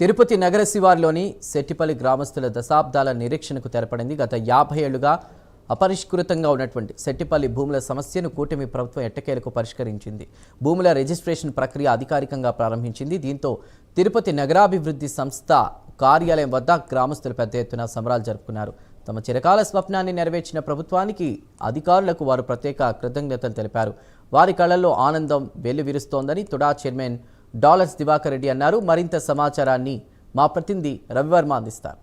తిరుపతి నగర శివార్లోని సెట్టిపల్లి గ్రామస్తుల దశాబ్దాల నిరీక్షణకు తెరపడింది. గత 50 ఏళ్లుగా అపరిష్కృతంగా ఉన్నటువంటి సెట్టిపల్లి భూముల సమస్యను కూటమి ప్రభుత్వం ఎట్టకేలకు పరిష్కరించింది. భూముల రిజిస్ట్రేషన్ ప్రక్రియ అధికారికంగా ప్రారంభించింది. దీంతో తిరుపతి నగరాభివృద్ధి సంస్థ కార్యాలయం వద్ద గ్రామస్తులు పెద్ద ఎత్తున సంబరాలు జరుపుకున్నారు. తమ చిరకాల స్వప్నాన్ని నెరవేర్చిన ప్రభుత్వానికి అధికారులకు వారు ప్రత్యేక కృతజ్ఞతలు తెలిపారు. వారి కళ్లలో ఆనందం వెల్లివిరుస్తోందని తుడా చైర్మన్ డాలర్స్ దివాకర్ రెడ్డి అన్నారు. మరింత సమాచారాన్ని మా ప్రతినిధి రవివర్మ అందిస్తారు.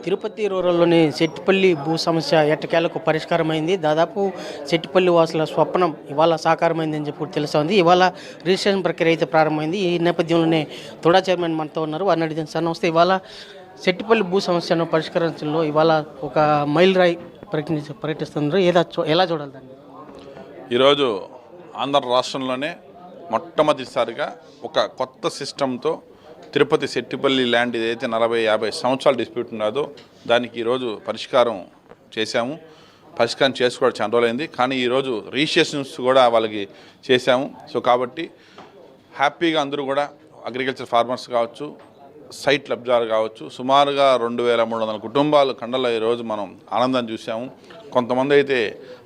తిరుపతి రూరల్లోని సెట్టిపల్లి భూ సమస్య ఎట్టకేలకు పరిష్కారమైంది. దాదాపు సెట్టిపల్లి వాసుల స్వప్నం ఇవాళ సాకారమైందని చెప్పి తెలుస్తోంది. ఇవాళ రిజిస్ట్రేషన్ ప్రక్రియ అయితే ప్రారంభమైంది. ఈ నేపథ్యంలోనే తుడా చైర్మన్ మనతో ఉన్నారు. వారిని అడిగిన సార్ నమస్తే. ఇవాళ సెట్టిపల్లి భూ సమస్యను పరిష్కరించడంలో ఇవాళ ఒక మైల్ రాయి పర్యటిస్తున్నారు. ఎలా చూడాలి దాన్ని? ఈరోజు ఆంధ్ర రాష్ట్రంలోనే మొట్టమొదటిసారిగా ఒక కొత్త సిస్టంతో తిరుపతి సెట్టిపల్లి ల్యాండ్ ఏదైతే 40-50 సంవత్సరాల డిస్ప్యూట్ ఉన్నదో దానికి ఈరోజు పరిష్కారం చేశాము. పరిష్కారం చేసుకోవడం చాలా రోజులైంది, కానీ ఈరోజు రిజిస్ట్రేషన్స్ కూడా వాళ్ళకి చేశాము. సో కాబట్టి హ్యాపీగా అందరూ కూడా అగ్రికల్చర్ ఫార్మర్స్ కావచ్చు, సైట్ లబ్ధిదారులు కావచ్చు, సుమారుగా 2300 కుటుంబాలు కండలో ఈరోజు మనం ఆనందాన్ని చూసాము. కొంతమంది అయితే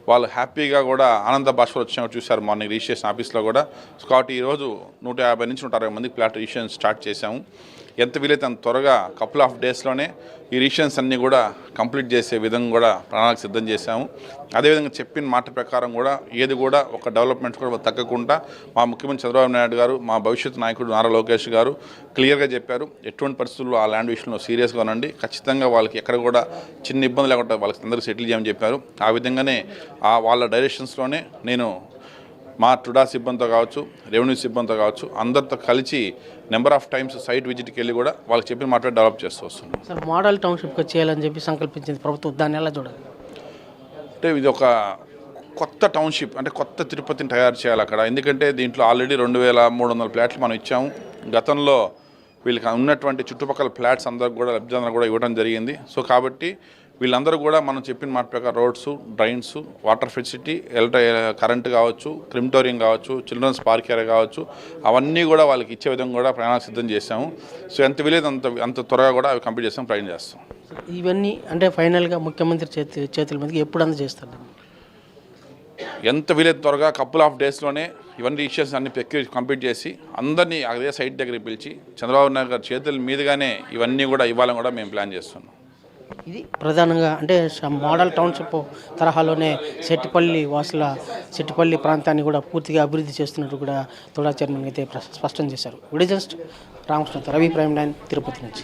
వాళ్ళు హ్యాపీగా కూడా ఆనంద భాషలు వచ్చినట్టు చూశారు మార్నింగ్ రిజిస్ట్రేషన్ ఆఫీస్లో కూడా. సో కాబట్టి ఈరోజు 150 నుంచి 160 మందికి ప్లాట్ రిజిస్ట్రేషన్ స్టార్ట్ చేశాము. ఎంత వీలైతే అంత త్వరగా కపుల్ ఆఫ్ డేస్లోనే ఈ రిజిస్ట్రేషన్స్ అన్నీ కూడా కంప్లీట్ చేసే విధంగా కూడా ప్రణాళిక సిద్ధం చేశాము. అదేవిధంగా చెప్పిన మాట ప్రకారం కూడా ఏది కూడా ఒక డెవలప్మెంట్స్ కూడా తగ్గకుండా మా ముఖ్యమంత్రి చంద్రబాబు నాయుడు గారు, మా భవిష్యత్తు నాయకుడు నారా లోకేష్ గారు క్లియర్గా చెప్పారు. ఎటువంటి పరిస్థితుల్లో ఆ ల్యాండ్ విషయంలో సీరియస్గా ఉండండి, ఖచ్చితంగా వాళ్ళకి ఎక్కడ కూడా చిన్న ఇబ్బంది లేకుండా వాళ్ళకి అందరికీ సెటిల్ చేయమని చెప్పారు. ఆ విధంగానే వాళ్ళ డైరెక్షన్స్లోనే నేను మా టుడా సిబ్బందితో కావచ్చు, రెవెన్యూ సిబ్బందితో కావచ్చు, అందరితో కలిసి నెంబర్ ఆఫ్ టైమ్స్ సైట్ విజిట్కి వెళ్ళి కూడా వాళ్ళకి చెప్పిన మాట డెవలప్ చేస్తూ వస్తున్నాం. సార్, మోడల్ టౌన్షిప్గా చేయాలని చెప్పి సంకల్పించింది ప్రభుత్వం, దాన్ని ఎలా చూడాలి? అంటే ఇది ఒక కొత్త టౌన్షిప్, అంటే కొత్త తిరుపతిని తయారు చేయాలి అక్కడ. ఎందుకంటే దీంట్లో ఆల్రెడీ 2300 ఫ్లాట్లు మనం ఇచ్చాము. గతంలో వీళ్ళకి ఉన్నటువంటి చుట్టుపక్కల ఫ్లాట్స్ అందరికి కూడా లబ్ధిదారులు కూడా ఇవ్వడం జరిగింది. సో కాబట్టి వీళ్ళందరూ కూడా మనం చెప్పిన మాట ప్రకారం roads, drains, water facility, current కావచ్చు, క్రిమిటోరియం కావచ్చు, చిల్డ్రన్స్ పార్క్ ఏరియా కావచ్చు, అవన్నీ కూడా వాళ్ళకి ఇచ్చే విధంగా కూడా ప్రణాళిక సిద్ధం చేశాము. సో ఎంత వీలైతే అంత త్వరగా కూడా అవి కంప్లీట్ చేస్తాం, ప్రయత్నం చేస్తాం. ఇవన్నీ అంటే ఫైనల్గా ముఖ్యమంత్రి చేతుల మీదకి ఎప్పుడు అందజేస్తారు? ఎంత వీలైతే త్వరగా కపుల్ ఆఫ్ డేస్లోనే ఇవన్నీ ఇష్యూస్ అన్ని కంప్లీట్ చేసి అందరినీ అదే సైట్ దగ్గరికి పిలిచి చంద్రబాబు నాయుడు గారి చేతుల మీదుగానే ఇవన్నీ కూడా ఇవ్వాలని కూడా మేము ప్లాన్ చేస్తున్నాం. ఇది ప్రధానంగా అంటే మోడల్ టౌన్షిప్ తరహాలోనే సెట్టిపల్లి ప్రాంతాన్ని కూడా పూర్తిగా అభివృద్ధి చేస్తున్నట్టు కూడా తుడా చైర్మన్ అయితే స్పష్టం చేశారు. విడిజస్ట్ రామకృష్ణ, రవి ప్రైమ్ లైన్, తిరుపతి నుంచి.